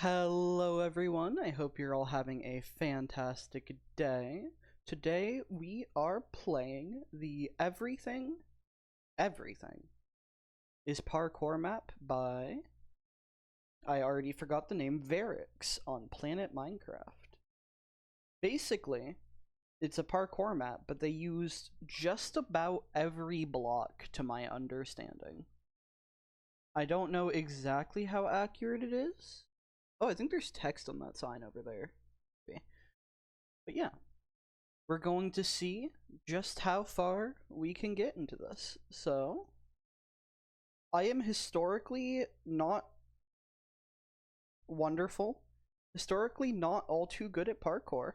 Hello everyone, I hope you're all having a fantastic day. Today we are playing the Everything is Parkour map by, I already forgot the name, Varix on Planet Minecraft. Basically, it's a parkour map, but they used just about every block to my understanding. I don't know exactly how accurate it is. Oh, I think there's text on that sign over there. Okay. But yeah, we're going to see just how far we can get into this. So, I am historically not wonderful, historically not all too good at parkour.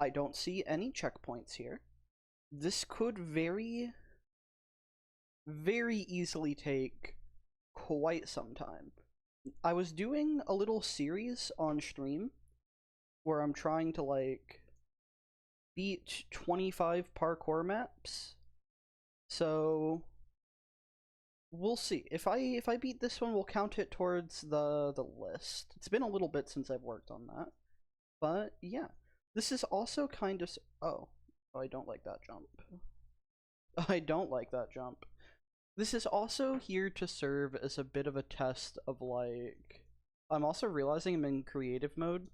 I don't see any checkpoints here. This could very easily take quite some time. I was doing a little series on stream where I'm trying to like beat 25 parkour maps. So we'll see. If I beat this one, we'll count it towards the list. It's been a little bit since I've worked on that. But yeah. This is also kind of oh, I don't like that jump. I don't like that jump. This is also here to serve as a bit of a test of like, I'm also realizing I'm in creative mode.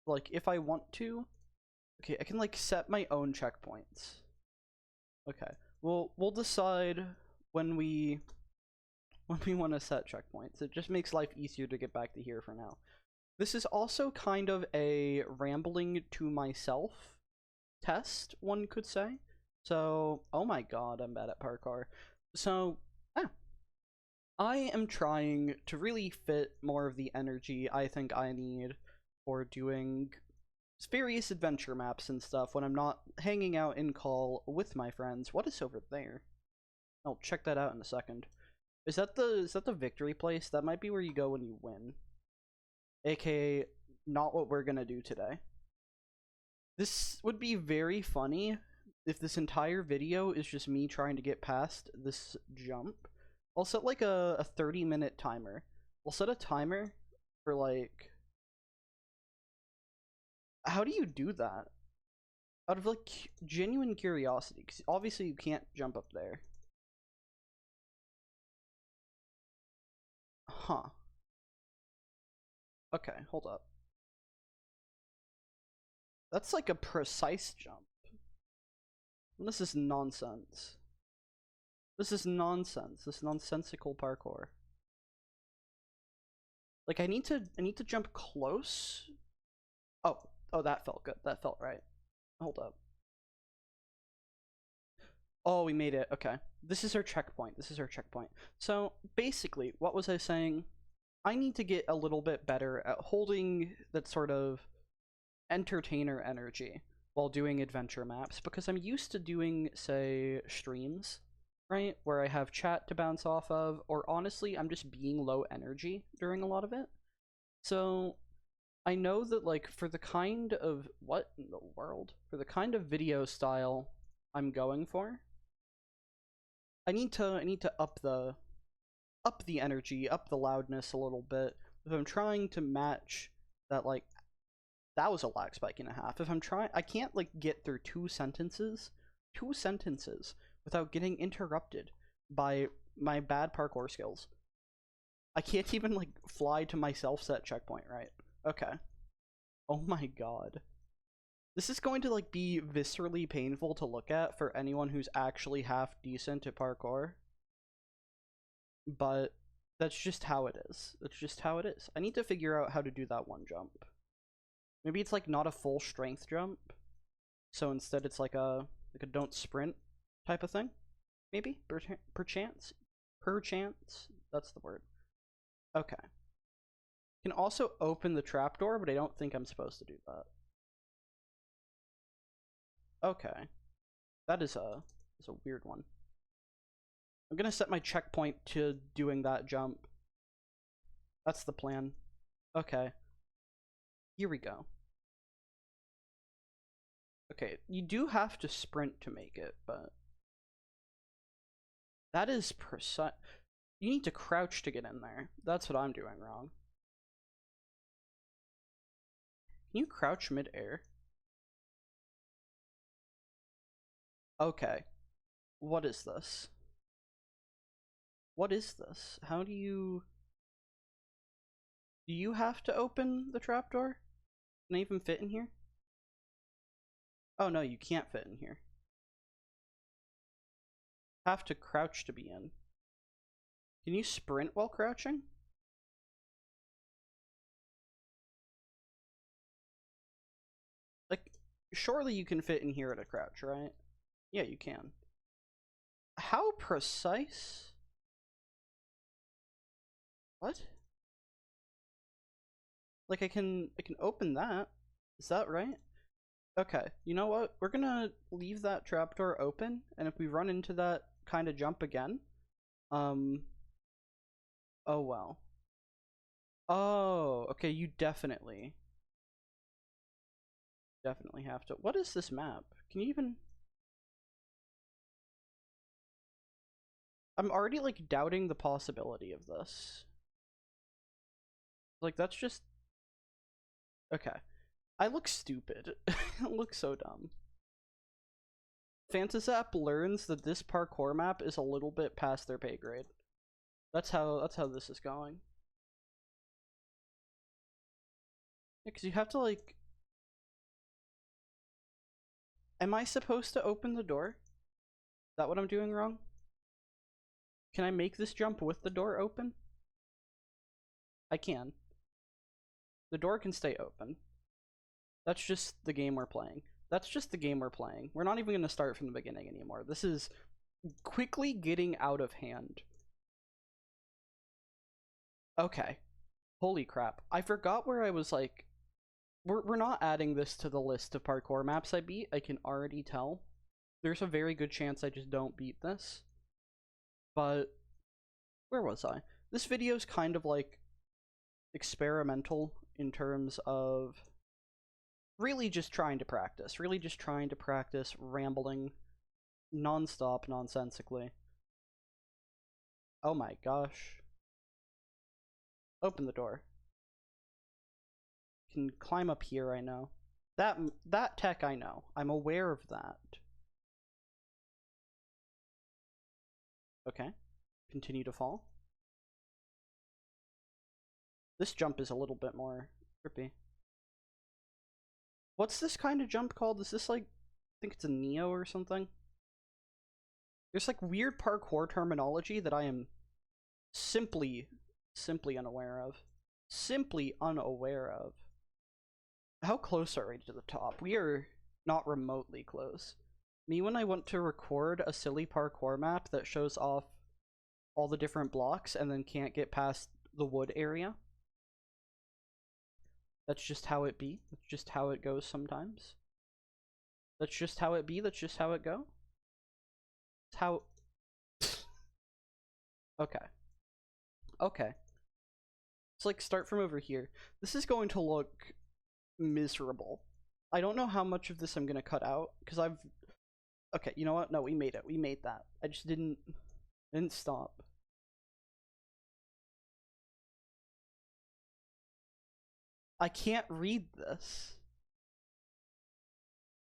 Like if I want to, okay, I can like set my own checkpoints. Okay, we'll decide when we want to set checkpoints. It just makes life easier to get back to here for now. This is also kind of a rambling to myself test, one could say. So, oh my god, I'm bad at parkour. So, I am trying to really fit more of the energy I think I need for doing various adventure maps and stuff when I'm not hanging out in call with my friends. What is over there? I'll check that out in a second. Is that the victory place? That might be where you go when you win. AKA not what we're gonna do today. This would be very funny if this entire video is just me trying to get past this jump. I'll set like a 30-minute timer. I'll set a timer for like, how do you do that? Out of like genuine curiosity, because obviously you can't jump up there. Huh. Okay, hold up. That's like a precise jump. This is nonsense. This is nonsense. This nonsensical parkour. Like I need to jump close. Oh, that felt good. That felt right. Hold up. Oh, we made it. Okay. This is our checkpoint. This is our checkpoint. So, basically, what was I saying? I need to get a little bit better at holding that sort of entertainer energy while doing adventure maps because I'm used to doing, say, streams, right? Where I have chat to bounce off of, or honestly, I'm just being low energy during a lot of it. So, I know that, like, for the kind of, what in the world? For the kind of video style I'm going for, I need to up the energy, up the loudness a little bit. If I'm trying to match that, like, that was a lag spike and a half. If I'm trying, I can't like get through two sentences without getting interrupted by my bad parkour skills. I can't even like fly to my self-set checkpoint, right? Okay. Oh my god. This is going to like be viscerally painful to look at for anyone who's actually half decent at parkour. But that's just how it is. That's just how it is. I need to figure out how to do that one jump. Maybe it's like not a full strength jump. So instead it's like a don't sprint type of thing. Maybe? Perchance? Perchance? That's the word. Okay. Can also open the trapdoor, but I don't think I'm supposed to do that. Okay. That is a weird one. I'm gonna set my checkpoint to doing that jump. That's the plan. Okay. Here we go. Okay, you do have to sprint to make it, but that is precise. You need to crouch to get in there. That's what I'm doing wrong. Can you crouch mid-air? Okay. What is this? What is this? How do you... Do you have to open the trapdoor? Can I even fit in here? Oh no, you can't fit in here. Have to crouch to be in. Can you sprint while crouching? Like, surely you can fit in here at a crouch, right? Yeah, you can. How precise? What? Like, I can open that. Is that right? Okay, you know what? We're gonna leave that trapdoor open, and if we run into that kind of jump again, oh well. Oh, okay, you definitely have to. What is this map? Can you even... I'm already, like, doubting the possibility of this. Like, that's just... Okay. I look stupid. I look so dumb. Fantasap learns that this parkour map is a little bit past their pay grade. That's how this is going. Yeah, because you have to, like... Am I supposed to open the door? Is that what I'm doing wrong? Can I make this jump with the door open? I can. The door can stay open. That's just the game we're playing. That's just the game we're playing. We're not even going to start from the beginning anymore. This is quickly getting out of hand. Okay. Holy crap. I forgot where I was like... We're not adding this to the list of parkour maps I beat. I can already tell. There's a very good chance I just don't beat this. But... Where was I? This video's kind of like... experimental in terms of... really just trying to practice. Really just trying to practice rambling non-stop nonsensically. Oh my gosh. Open the door. Can climb up here, I know. That tech I know. I'm aware of that. Okay. Continue to fall. This jump is a little bit more trippy. What's this kind of jump called? Is this like... I think it's a Neo or something? There's like weird parkour terminology that I am simply unaware of. Simply unaware of. How close are we to the top? We are not remotely close. Me, when I want to record a silly parkour map that shows off all the different blocks and then can't get past the wood area. That's just how it be. That's just how it goes sometimes. That's just how it be. That's just how it go. It's how... Okay. Okay. It's like, start from over here. This is going to look miserable. I don't know how much of this I'm gonna cut out, because I've... Okay, you know what? No, we made it. We made that. I just didn't stop. I can't read this.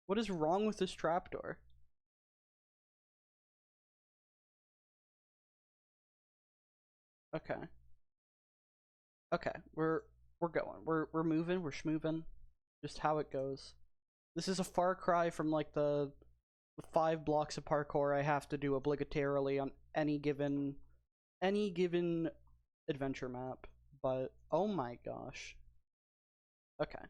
What is wrong with this trapdoor? Okay. Okay, we're going. We're moving, we're schmoving. Just how it goes. This is a far cry from like the 5 blocks of parkour I have to do obligatorily on any given adventure map. But oh my gosh. Okay.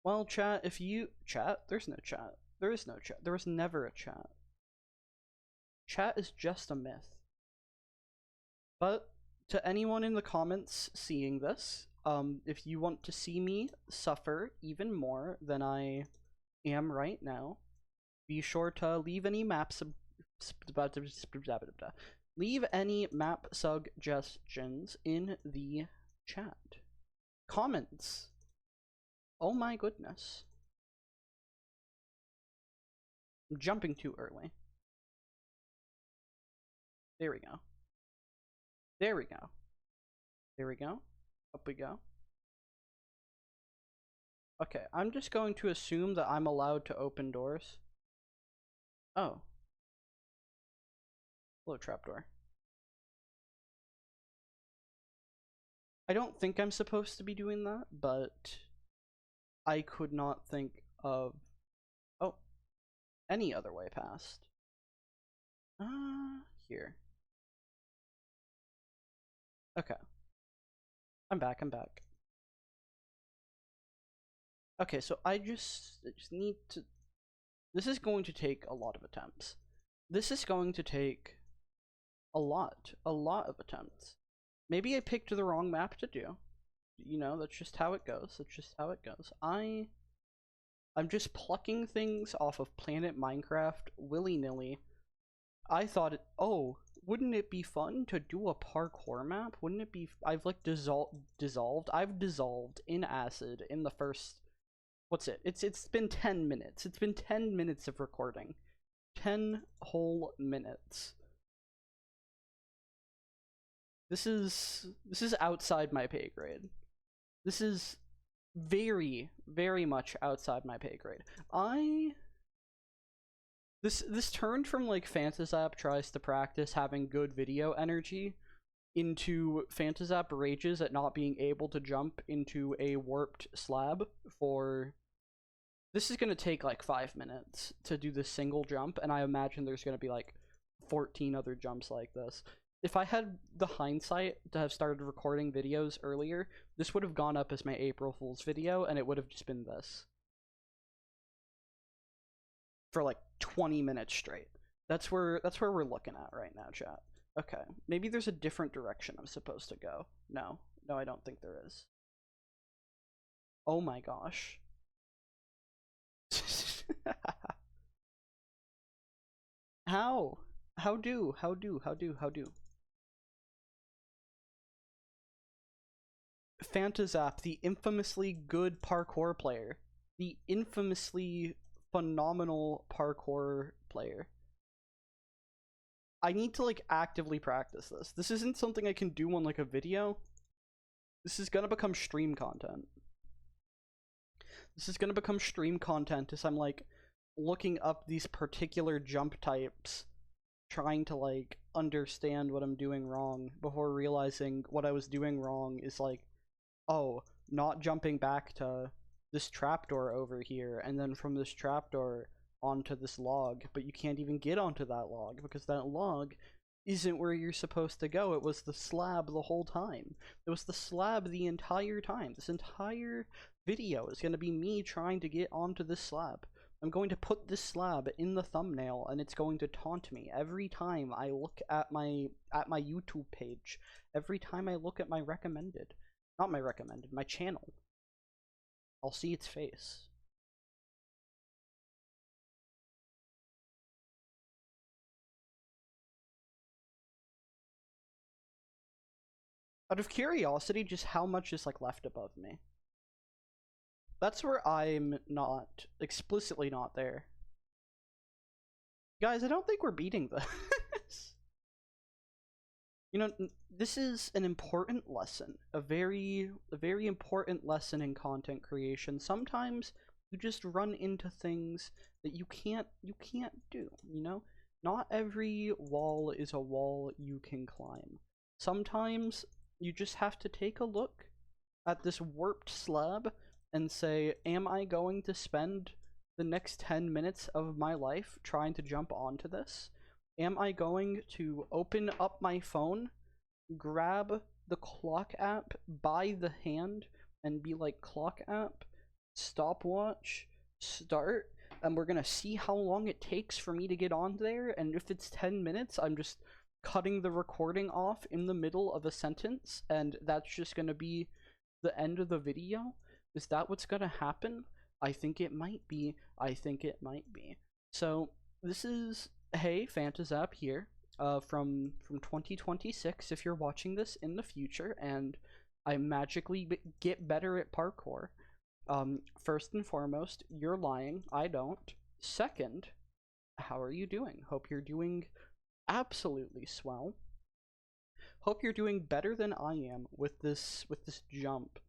Well, chat, if you... Chat? There's no chat. There is no chat. There was never a chat. Chat is just a myth. But to anyone in the comments seeing this, if you want to see me suffer even more than I am right now, be sure to leave any leave any map suggestions in the chat. Comments. Oh my goodness. I'm jumping too early. There we go. There we go. There we go. Up we go. Okay, I'm just going to assume that I'm allowed to open doors. Oh. Hello, trapdoor. I don't think I'm supposed to be doing that, but I could not think of, oh, any other way past. Here. Okay. I'm back. Okay, so I just need to... This is going to take a lot of attempts. This is going to take a lot of attempts. Maybe I picked the wrong map to do. You know, that's just how it goes. I'm just plucking things off of Planet Minecraft willy-nilly. I thought, oh, wouldn't it be fun to do a parkour map? Wouldn't it be... I've like dissolved. I've dissolved in acid in the first... What's it? It's been 10 minutes. It's been 10 minutes of recording. 10 whole minutes. This is outside my pay grade. This is very, very much outside my pay grade. This turned from like Phantasap tries to practice having good video energy into Phantasap rages at not being able to jump into a warped slab for... This is going to take like 5 minutes to do this single jump, and I imagine there's going to be like 14 other jumps like this. If I had the hindsight to have started recording videos earlier, this would have gone up as my April Fool's video, and it would have just been this. For like 20 minutes straight. That's where we're looking at right now, chat. Okay, maybe there's a different direction I'm supposed to go. No, I don't think there is. Oh my gosh. How? How do? Phantasap, the infamously good parkour player. The infamously phenomenal parkour player. I need to like actively practice this. This isn't something I can do on like a video. This is gonna become stream content. As I'm like looking up these particular jump types, trying to like understand what I'm doing wrong before realizing what I was doing wrong is like, oh, not jumping back to this trapdoor over here and then from this trapdoor onto this log, but you can't even get onto that log because that log isn't where you're supposed to go. It was the slab the whole time. It was the slab the entire time. This entire video is going to be me trying to get onto this slab. I'm going to put this slab in the thumbnail, and it's going to taunt me every time I look at my YouTube page. Every time I look at my recommended. Not my recommended, my channel. I'll see its face. Out of curiosity, just how much is like left above me? That's where I'm not explicitly not there. Guys, I don't think we're beating this. You know, this is an important lesson, a very important lesson in content creation. Sometimes you just run into things that you can't do, you know? Not every wall is a wall you can climb. Sometimes you just have to take a look at this warped slab and say, am I going to spend the next 10 minutes of my life trying to jump onto this? Am I going to open up my phone, grab the clock app by the hand, and be like, clock app, stopwatch, start, and we're gonna see how long it takes for me to get on there, and if it's 10 minutes, I'm just cutting the recording off in the middle of a sentence, and that's just gonna be the end of the video? Is that what's gonna happen? I think it might be. So, this is, hey, Phantasap here, from 2026, if you're watching this in the future, and I magically get better at parkour. First and foremost, you're lying. I don't. Second, how are you doing? Hope you're doing absolutely swell. Hope you're doing better than I am with this jump.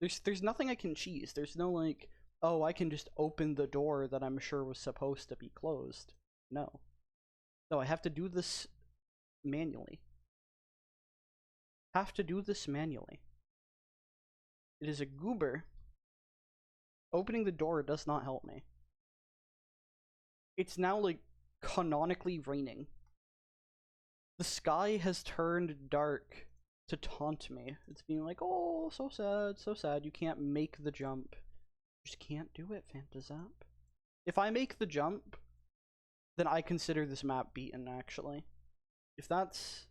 There's nothing I can cheese. There's no like, oh, I can just open the door that I'm sure was supposed to be closed. No. No, I have to do this manually. Have to do this manually. It is a goober. Opening the door does not help me. It's now like canonically raining. The sky has turned dark to taunt me. It's being like, oh, so sad, so sad. You can't make the jump. You just can't do it, Phantasap. If I make the jump, then I consider this map beaten, actually. If that's...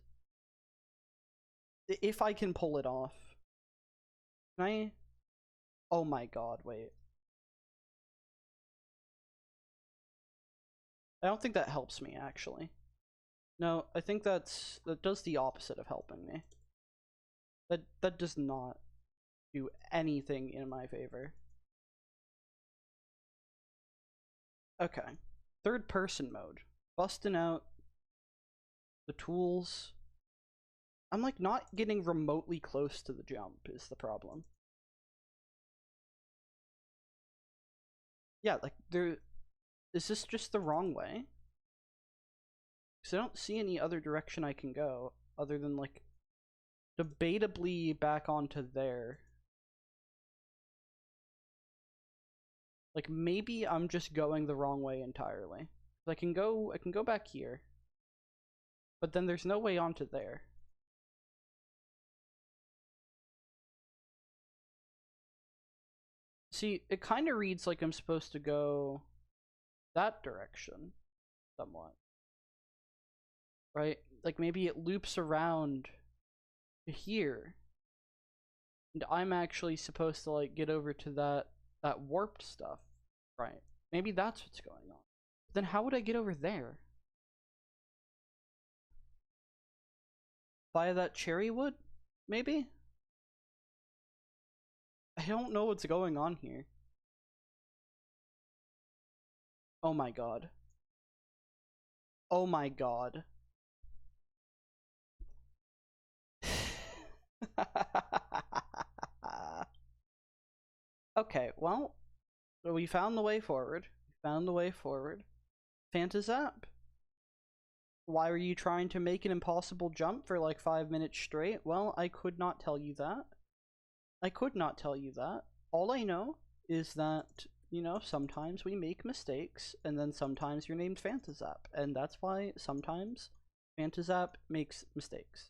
If I can pull it off. Can I... Oh my god, wait. I don't think that helps me, actually. No, I think that does the opposite of helping me. That does not do anything in my favor. Okay. Third person mode. Busting out the tools. I'm like not getting remotely close to the jump is the problem. Yeah, like is this just the wrong way? Because I don't see any other direction I can go other than like debatably back onto there. Like maybe I'm just going the wrong way entirely. I can go back here. But then there's no way onto there. See, it kind of reads like I'm supposed to go that direction somewhat. Right? Like maybe it loops around to here. And I'm actually supposed to like get over to that warped stuff. Right. Maybe that's what's going on. But then how would I get over there? Via that cherry wood? Maybe? I don't know what's going on here. Oh my god. Oh my god. Okay, well, we found the way forward. We found the way forward. Phantasap. Why were you trying to make an impossible jump for like 5 minutes straight? Well, I could not tell you that. I could not tell you that. All I know is that, you know, sometimes we make mistakes, and then sometimes you're named Phantasap, and that's why sometimes Phantasap makes mistakes.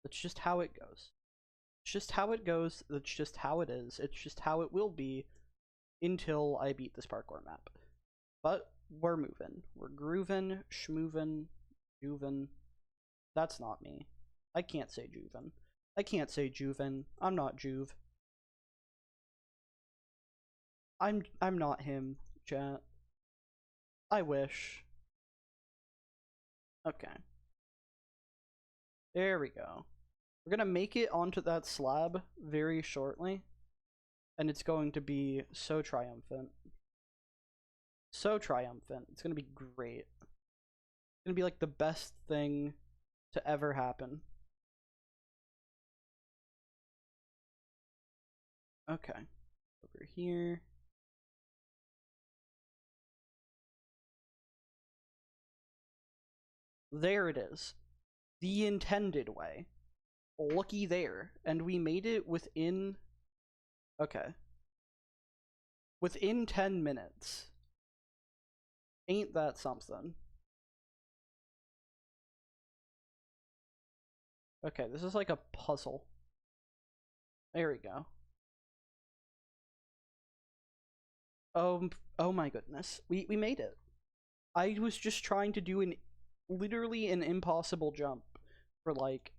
That's just how it goes. It's just how it goes, that's just how it is, it's just how it will be until I beat this parkour map. But we're moving. We're grooving, schmoovin', juvin'. That's not me. I can't say juvin'. I can't say juvin'. I'm not Juve. I'm not him, chat. I wish. Okay. There we go. We're gonna make it onto that slab very shortly. And it's going to be so triumphant. So triumphant. It's gonna be great. It's gonna be like the best thing to ever happen. Okay. Over here. There it is. The intended way. Looky there. And we made it within... Okay. Within 10 minutes. Ain't that something? Okay, this is like a puzzle. There we go. Oh my goodness. We made it. I was just trying to do literally an impossible jump for like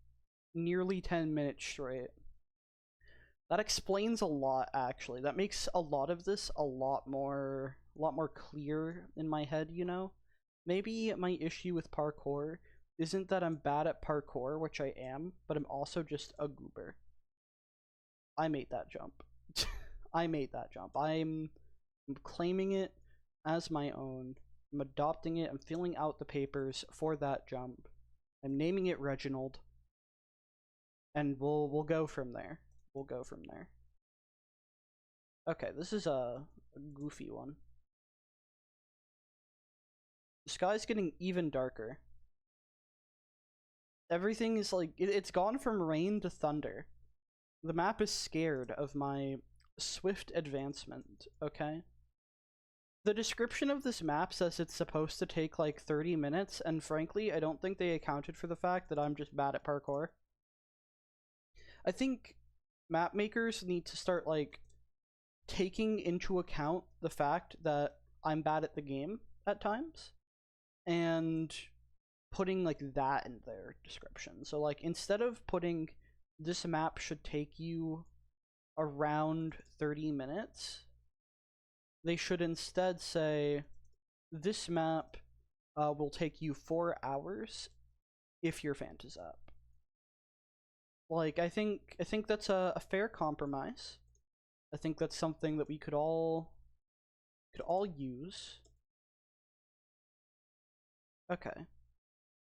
nearly 10 minutes straight. That explains a lot, actually. That makes a lot of this a lot more clear in my head, you know? Maybe my issue with parkour isn't that I'm bad at parkour, which I am, but I'm also just a goober. I made that jump. I made that jump. I'm claiming it as my own. I'm adopting it. I'm filling out the papers for that jump. I'm naming it Reginald. And we'll go from there. We'll go from there. Okay, this is a goofy one. The sky's getting even darker. Everything is like, it's gone from rain to thunder. The map is scared of my swift advancement, okay? The description of this map says it's supposed to take like 30 minutes, and frankly, I don't think they accounted for the fact that I'm just bad at parkour. I think map makers need to start like taking into account the fact that I'm bad at the game at times and putting like that in their description. So like instead of putting this map should take you around 30 minutes, they should instead say this map will take you 4 hours if your fant is up. Like I think that's a fair compromise. I think that's something that we could all use. Okay.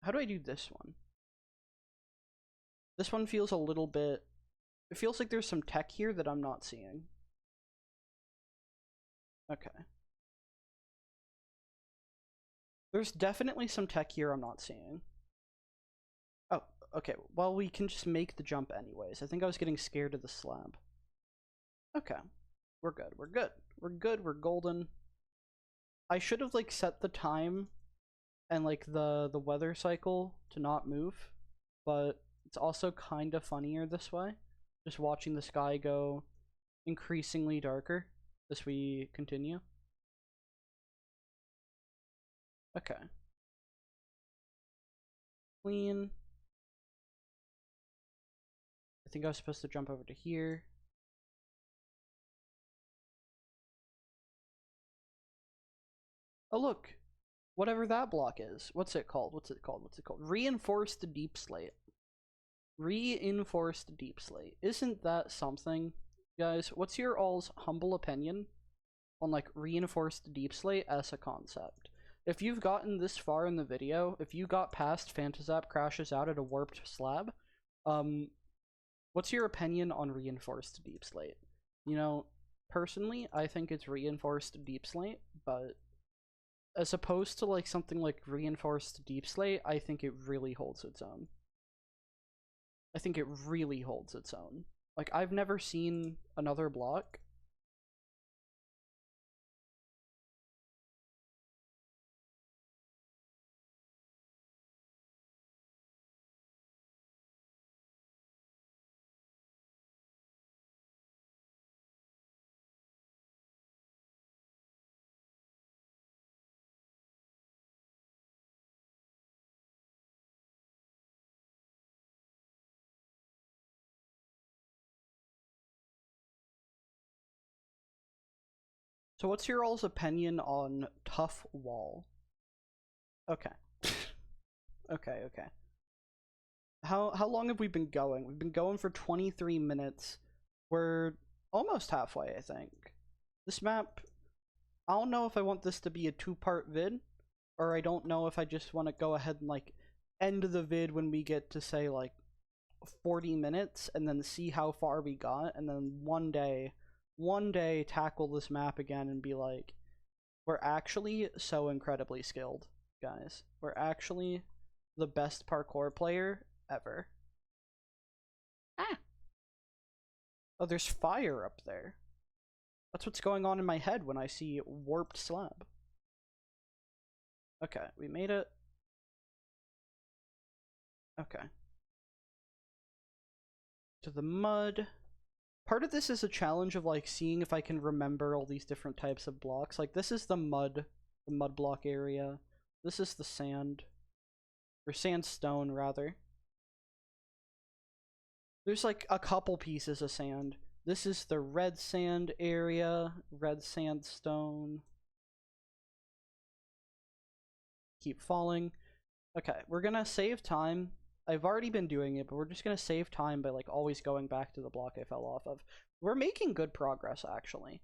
How do I do this one? This one feels a little bit... It feels like there's some tech here that I'm not seeing. Okay. There's definitely some tech here I'm not seeing. Oh, okay. Well, we can just make the jump anyways. I think I was getting scared of the slab. Okay. We're good. We're good. We're good. We're golden. I should have, like, set the time and, like, the weather cycle to not move, but it's also kind of funnier this way. Just watching the sky go increasingly darker as we continue. Okay. Clean. I think I was supposed to jump over to here. Oh, look. Whatever that block is. What's it called? What's it called? What's it called? Reinforced deep slate. Reinforced deep slate. Isn't that something, guys? What's your all's humble opinion on, like, reinforced deep slate as a concept? If you've gotten this far in the video, if you got past Phantasap crashes out at a warped slab, what's your opinion on reinforced deep slate? You know, personally, I think it's reinforced deep slate, but as opposed to like something like reinforced deep slate, I think it really holds its own. I think it really holds its own. Like, I've never seen another block So what's your all's opinion on tough wall? Okay. Okay, okay. How long have we been going? We've been going for 23 minutes. We're almost halfway, I think. This map, I don't know if I want this to be a 2-part vid, or I don't know if I just want to go ahead and like end the vid when we get to say like 40 minutes and then see how far we got, and then one day tackle this map again and be like, we're actually so incredibly skilled, guys. We're actually the best parkour player ever. Ah! Oh, there's fire up there. That's what's going on in my head when I see warped slab. Okay, we made it. Okay. To the mud. Part of this is a challenge of like seeing if I can remember all these different types of blocks. Like this is the mud block area. This is the sand, or sandstone rather. There's like a couple pieces of sand. This is the red sand area, red sandstone. Keep falling. Okay, we're gonna save time. I've already been doing it, but we're just gonna save time by like always going back to the block I fell off of. We're making good progress, actually.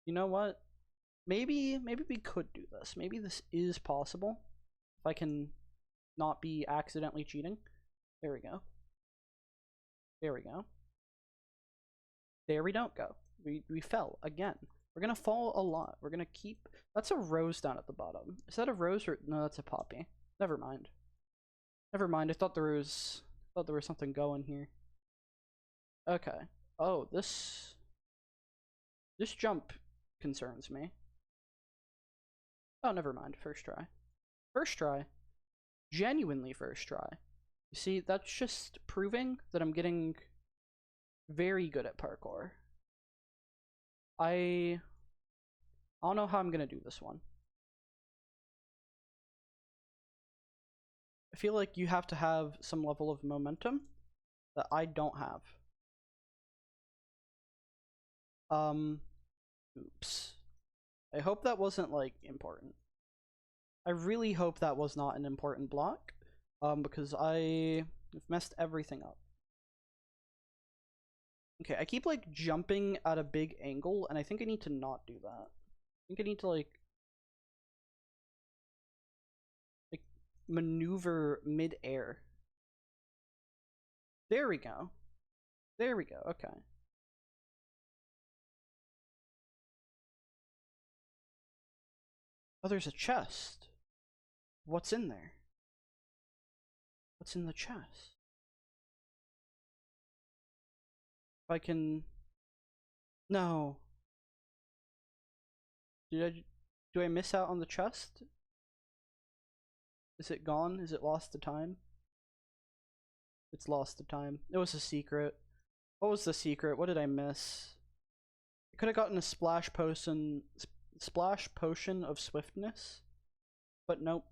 You know what? Maybe we could do this. Maybe this is possible. If I can not be accidentally cheating. There we go. There we go. There we don't go. We fell again. We're gonna fall a lot. We're gonna keep. That's a rose down at the bottom. Is that a rose or no? That's a poppy. Never mind. Never mind. I thought there was something going here. Okay. Oh, this jump concerns me. Oh, never mind. First try. First try. Genuinely first try. You see, that's just proving that I'm getting very good at parkour. I don't know how I'm gonna do this one. I feel like you have to have some level of momentum that I don't have. Oops. I hope that wasn't, like, important. I really hope that was not an important block, because I've messed everything up. Okay, I keep, like, jumping at a big angle, and I think I need to not do that. I think I need to, like maneuver mid-air. There we go. There we go, okay. Oh, there's a chest. What's in there? What's in the chest? If I can... No. Do I miss out on the chest? Is it gone? Is it lost to time? It's lost to time. It was a secret. What was the secret? What did I miss? I could have gotten a splash potion of swiftness, but nope.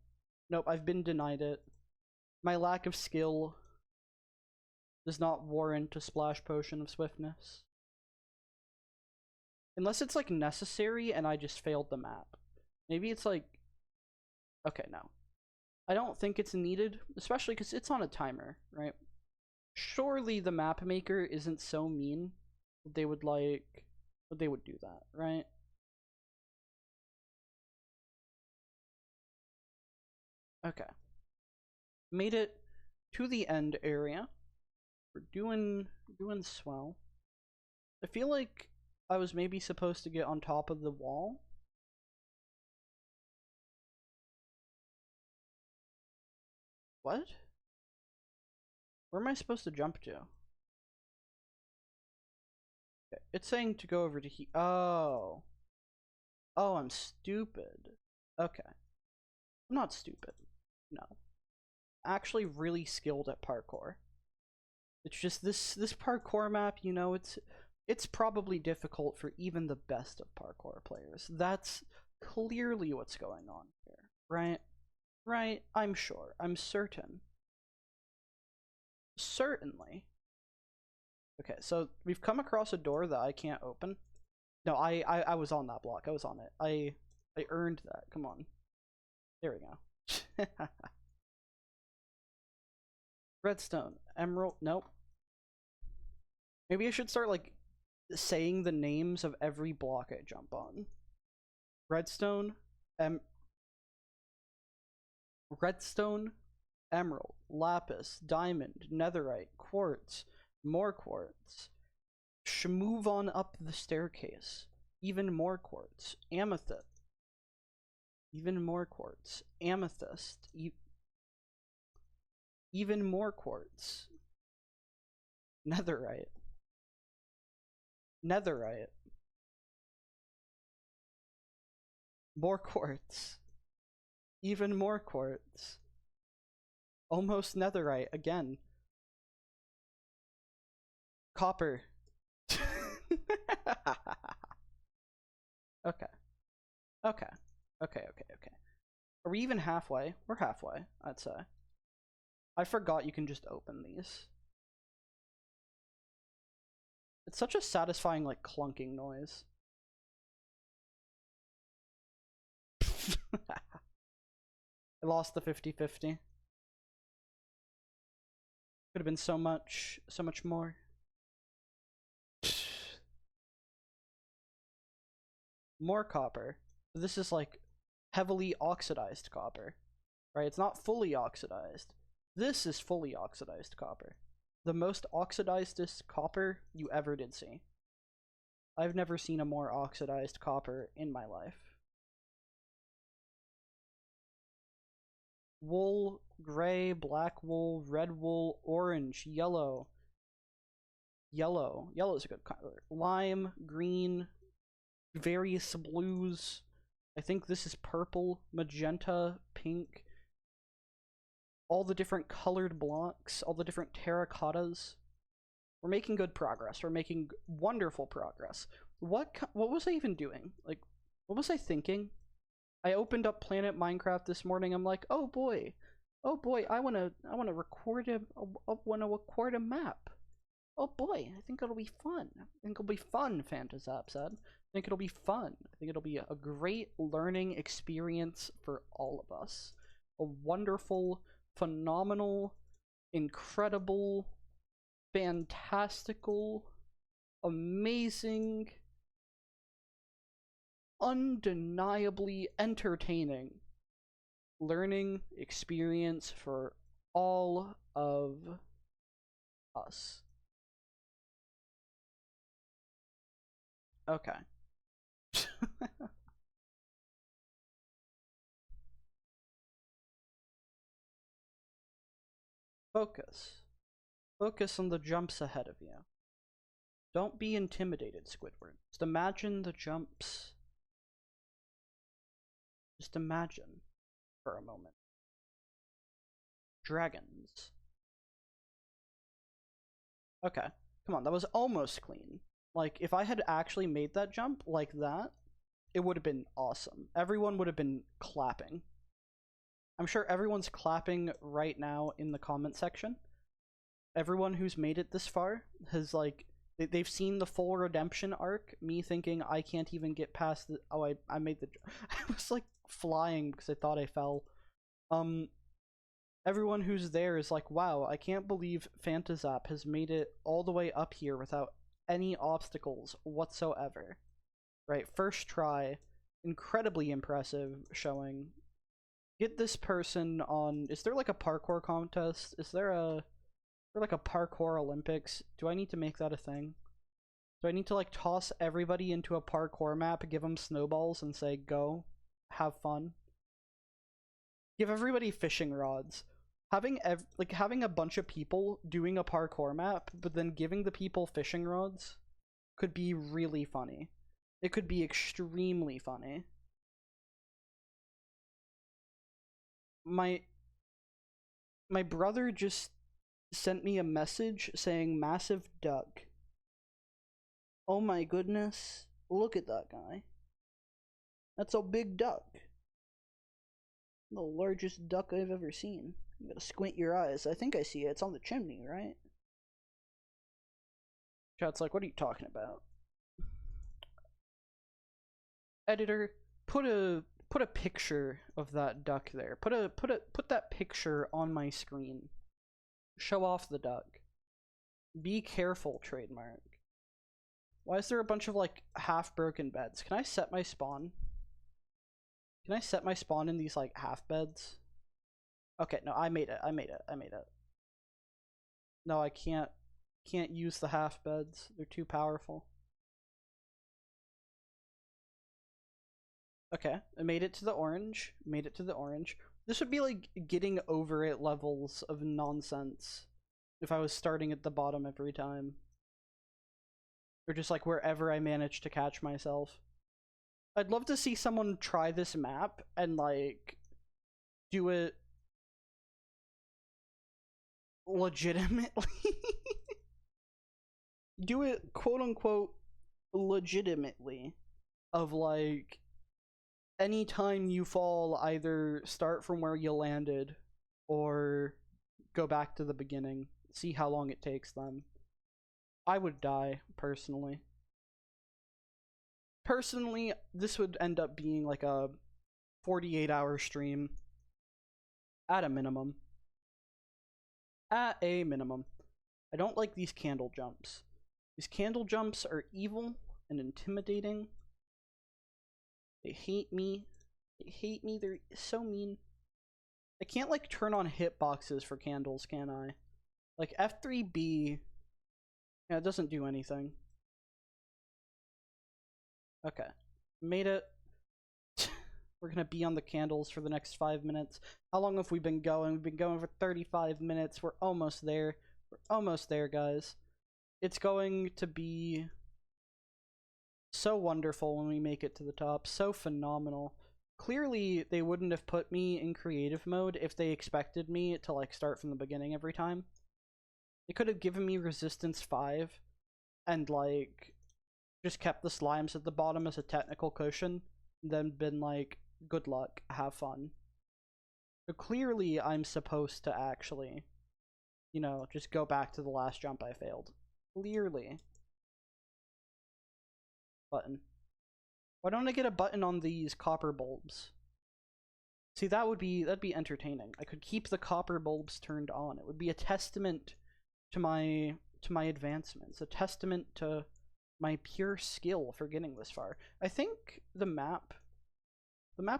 Nope, I've been denied it. My lack of skill does not warrant a splash potion of swiftness. Unless it's, like, necessary and I just failed the map. Maybe it's like... Okay, no. I don't think it's needed, especially because it's on a timer, right? Surely the map maker isn't so mean that they would, like... They would do that, right? Okay. Made it to the end area. We're doing swell. I feel like I was maybe supposed to get on top of the wall. What? Where am I supposed to jump to? Okay. It's saying to go over to here. Oh. Oh, I'm stupid. Okay. I'm not stupid. No. Actually really skilled at parkour. It's just this parkour map, you know, it's probably difficult for even the best of parkour players. That's clearly what's going on here, right? Right? I'm sure. I'm certain. Certainly. Okay, so we've come across a door that I can't open. No, I was on that block. I was on it. I earned that. Come on. There we go. Redstone. Emerald. Nope. Maybe I should start, like, saying the names of every block I jump on. Redstone. Redstone. Emerald. Lapis. Diamond. Netherite. Quartz. More quartz. Move on up the staircase. Even more quartz. Amethyst. Even more quartz. Amethyst. Even more quartz. Netherite. Netherite. More quartz. Even more quartz. Almost netherite again. Copper. Okay. Okay. Okay, okay, okay. Are we even halfway? We're halfway, I'd say. I forgot you can just open these. It's such a satisfying, like, clunking noise. I lost the 50-50. Could have been so much more. More copper. This is, like, heavily oxidized copper, right? It's not fully oxidized. This is fully oxidized copper. The most oxidizedest copper you ever did see. I've never seen a more oxidized copper in my life. Wool, gray, black wool, red wool, orange, yellow. Yellow. Yellow is a good color. Lime, green, various blues. I think this is purple, magenta, pink. All the different colored blocks, all the different terracottas. We're making good progress. We're making wonderful progress. What was I even doing? Like, what was I thinking? I opened up Planet Minecraft this morning. I'm like, oh boy, I wanna record a map. Oh boy, I think it'll be fun. I think it'll be fun. Phantasap said. I think it'll be fun. I think it'll be a great learning experience for all of us. A wonderful, phenomenal, incredible, fantastical, amazing, undeniably entertaining learning experience for all of us. Okay. Focus. Focus on the jumps ahead of you. Don't be intimidated, Squidward. Just imagine the jumps. Just imagine for a moment. Dragons. Okay. Come on, that was almost clean. Like, if I had actually made that jump like that, it would have been awesome. Everyone would have been clapping. I'm sure everyone's clapping right now in the comment section. Everyone who's made it this far has, like, they've seen the full redemption arc. Me thinking I can't even get past the... Oh, I made the... I was, like, flying because I thought I fell. Everyone who's there is like, wow, I can't believe Phantasap has made it all the way up here without any obstacles whatsoever. Right, first try, incredibly impressive showing. Get this person on... Is there like a parkour contest? Is there like a parkour Olympics? Do I need to make that a thing? Do I need to like toss everybody into a parkour map, give them snowballs, and say, go, have fun? Give everybody fishing rods. Having having a bunch of people doing a parkour map, but then giving the people fishing rods could be really funny. It could be extremely funny. My brother just sent me a message saying massive duck. Oh my goodness, look at that guy. That's a big duck. The largest duck I've ever seen. You gotta squint your eyes. I think I see it. It's on the chimney, right? Chat's like, what are you talking about? Editor, put a picture of that duck there. Put that picture on my screen. Show off the duck. Be careful, trademark. Why is there a bunch of like half broken beds? Can I set my spawn? Can I set my spawn in these like half beds? Okay, no, I made it. No, I can't use the half beds. They're too powerful. Okay, I made it to the orange. This would be like getting over it levels of nonsense if I was starting at the bottom every time. Or just like wherever I manage to catch myself. I'd love to see someone try this map and like do it legitimately. Do it quote unquote legitimately. Of like, anytime you fall, either start from where you landed or go back to the beginning. See how long it takes them. I would die, personally. Personally, this would end up being like a 48-hour stream. At a minimum. At a minimum. I don't like these candle jumps. These candle jumps are evil and intimidating. They hate me. They're so mean. I can't like turn on hitboxes for candles, can I? Like F3B, yeah, it doesn't do anything. Okay. Made it. We're gonna be on the candles for the next 5 minutes. How long have we been going? We've been going for 35 minutes. We're almost there. We're almost there, guys. It's going to be so wonderful when we make it to the top. So phenomenal. Clearly, they wouldn't have put me in creative mode if they expected me to, like, start from the beginning every time. They could have given me resistance 5 and, like, just kept the slimes at the bottom as a technical cushion, and then been like, good luck, have fun. So clearly I'm supposed to actually, you know, just go back to the last jump I failed. Clearly. Button. Why don't I get a button on these copper bulbs? See, that'd be entertaining. I could keep the copper bulbs turned on. It would be a testament to my advancements, a testament to my pure skill for getting this far. I think the map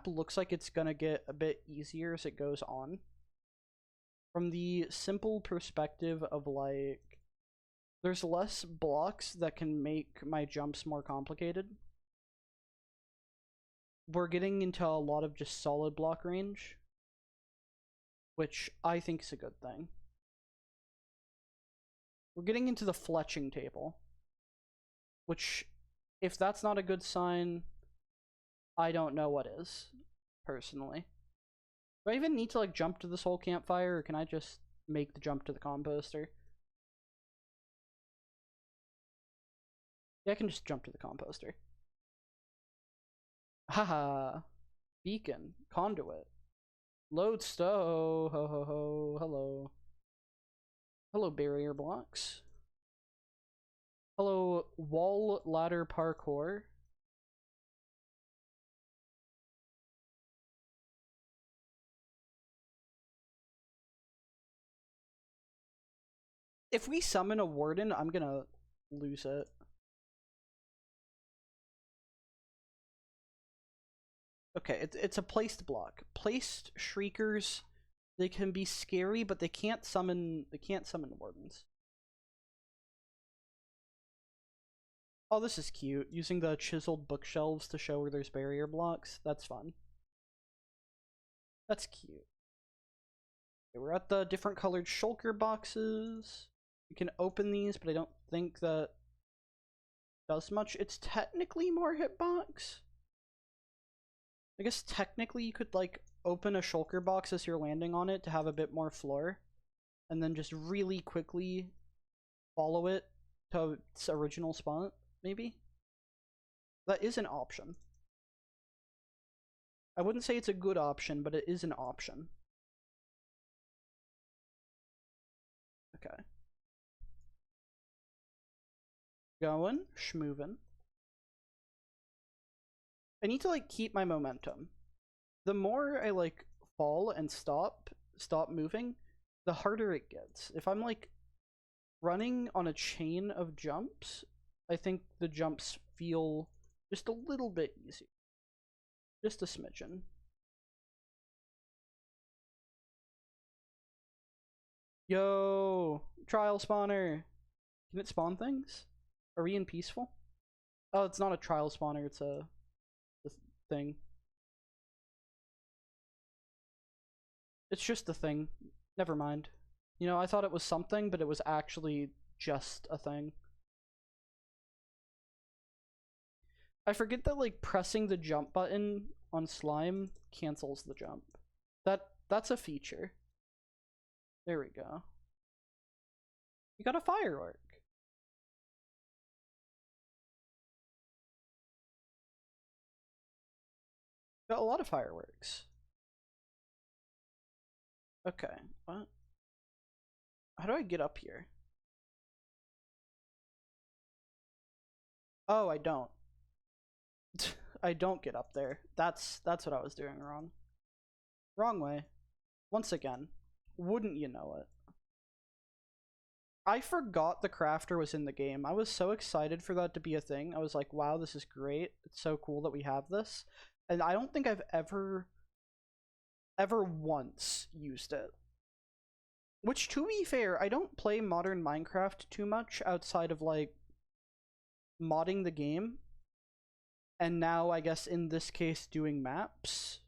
looks like it's gonna get a bit easier as it goes on. From the simple perspective of, like, there's less blocks that can make my jumps more complicated. We're getting into a lot of just solid block range, which I think is a good thing. We're getting into the fletching table, which, if that's not a good sign, I don't know what is, personally. Do I even need to, like, jump to this whole campfire, or can I just make the jump to the composter? Yeah, I can just jump to the composter. Haha. Beacon. Conduit. Lodestone. Ho ho ho. Hello. Hello, barrier blocks. Hello, wall ladder parkour. If we summon a warden, I'm gonna lose it. Okay, it's a placed block. Placed shriekers, they can be scary, but they can't summon wardens. Oh, this is cute. Using the chiseled bookshelves to show where there's barrier blocks. That's fun. That's cute. Okay, we're at the different colored shulker boxes. You can open these, but I don't think that does much. It's technically more hitbox. I guess technically you could, like, open a shulker box as you're landing on it to have a bit more floor, and then just really quickly follow it to its original spot, maybe? That is an option. I wouldn't say it's a good option, but it is an option. Okay. Going, schmovin'. I need to, like, keep my momentum. The more I, like, fall and stop moving, the harder it gets. If I'm, like, running on a chain of jumps, I think the jumps feel just a little bit easier. Just a smidgen. Yo, trial spawner. Can it spawn things? Are we in peaceful? Oh, it's not a trial spawner, it's a thing. It's just a thing. Never mind. You know, I thought it was something, but it was actually just a thing. I forget that, like, pressing the jump button on slime cancels the jump. That's a feature. There we go. You got a firework. Got a lot of fireworks. Okay, what? How do I get up here? Oh, I don't. I don't get up there. That's what I was doing wrong. Wrong way. Once again. Wouldn't you know it? I forgot the crafter was in the game. I was so excited for that to be a thing. I was like, wow, this is great. It's so cool that we have this. And I don't think I've ever once used it. Which, to be fair, I don't play modern Minecraft too much outside of, like, modding the game. and now I guess in this case doing maps.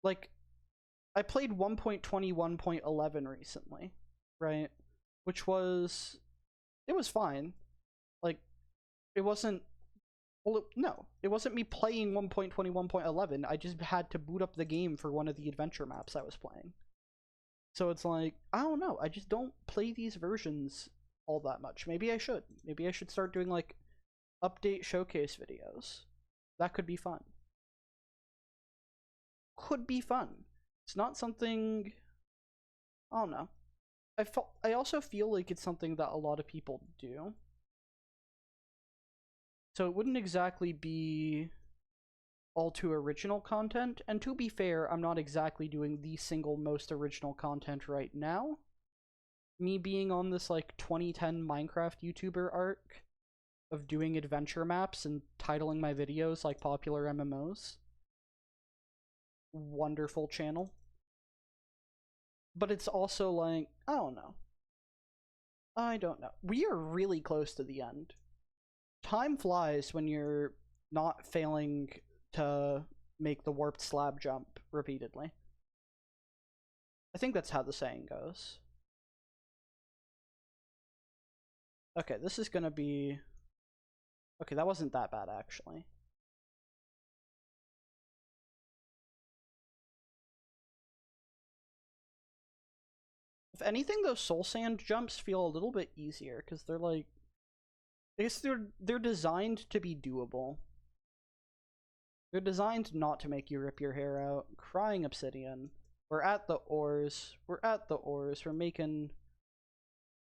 Like, I played 1.21.11 recently, right? Which was, it was fine. Like, it wasn't, well, no, it wasn't me playing 1.21.11. I just had to boot up the game for one of the adventure maps I was playing. So it's like, I don't know, I just don't play these versions all that much. Maybe I should. Maybe I should start doing, like, update showcase videos. That could be fun. Could be fun. It's not something, I don't know. I also feel like it's something that a lot of people do. So it wouldn't exactly be all too original content. And to be fair, I'm not exactly doing the single most original content right now. Me being on this like 2010 Minecraft YouTuber arc of doing adventure maps and titling my videos like popular MMOs. Wonderful channel. But it's also like, I don't know. I don't know. We are really close to the end. Time flies when you're not failing to make the warped slab jump repeatedly. I think that's how the saying goes. Okay, this is gonna be... Okay, that wasn't that bad, actually. If anything, those soul sand jumps feel a little bit easier, because they're like... I guess they're designed to be doable. They're designed not to make you rip your hair out. Crying obsidian. We're at the ores. We're at the ores. We're making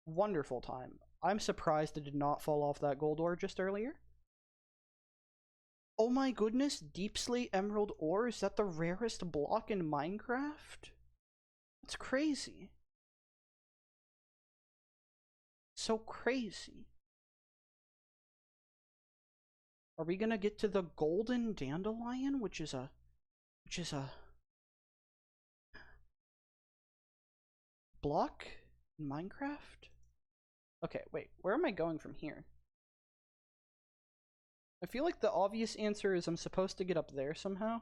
wonderful time. I'm surprised it did not fall off that gold ore just earlier. Oh my goodness, deep slate emerald ore? Is that the rarest block in Minecraft? That's crazy. So crazy. Are we gonna get to the golden dandelion, which is a block in Minecraft? Okay, wait, where am I going from here? I feel like the obvious answer is I'm supposed to get up there somehow.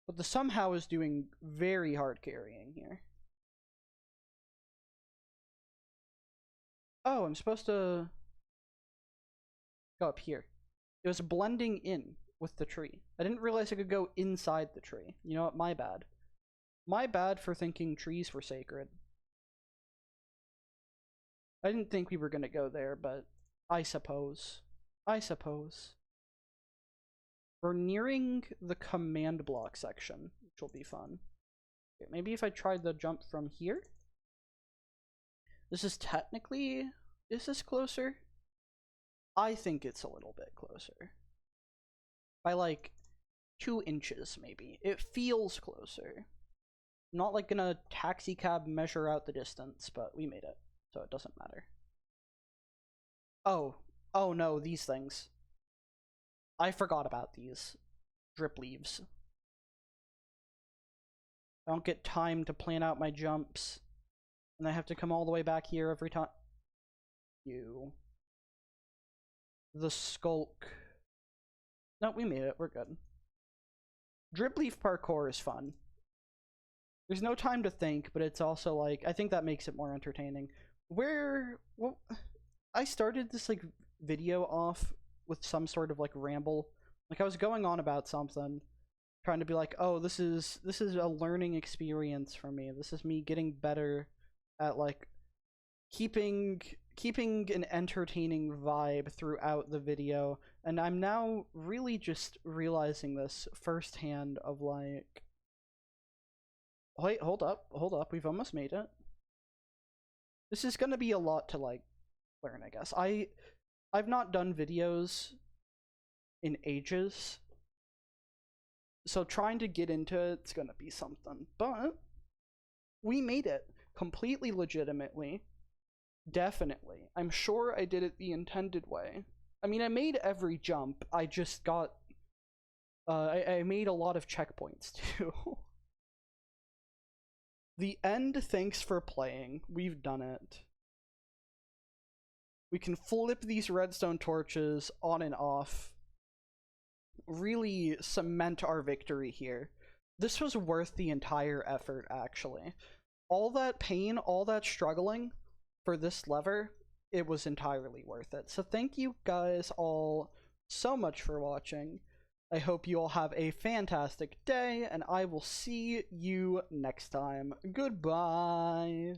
But the somehow is doing very hard carrying here. Oh, I'm supposed to go up here. It was blending in with the tree. I didn't realize I could go inside the tree. You know what? My bad. My bad for thinking trees were sacred. I didn't think we were gonna go there, but I suppose. I suppose. We're nearing the command block section, which will be fun. Okay, maybe if I tried the jump from here? This is technically... Is this closer? I think it's a little bit closer. By like 2 inches, maybe. It feels closer. I'm not like gonna taxi cab measure out the distance, but we made it, so it doesn't matter. Oh. Oh no, these things. I forgot about these. Drip leaves. I don't get time to plan out my jumps. And I have to come all the way back here every time. You. The skulk. No, we made it. We're good. Drip leaf parkour is fun. There's no time to think, but it's also like, I think that makes it more entertaining. Well, I started this like video off with some sort of like ramble. Like I was going on about something, trying to be like, oh, this is a learning experience for me. This is me getting better at like keeping an entertaining vibe throughout the video, and I'm now really just realizing this firsthand of like, wait, hold up, we've almost made it. This is gonna be a lot to like learn, I guess. I've not done videos in ages, so trying to get into it's gonna be something, but we made it completely legitimately. Definitely. I'm sure I did it the intended way. I mean, I made every jump. I just got... I made a lot of checkpoints, too. The end, thanks for playing. We've done it. We can flip these redstone torches on and off. Really cement our victory here. This was worth the entire effort, actually. All that pain, all that struggling for this lever, it was entirely worth it. So thank you guys all so much for watching. I hope you all have a fantastic day, and I will see you next time. Goodbye!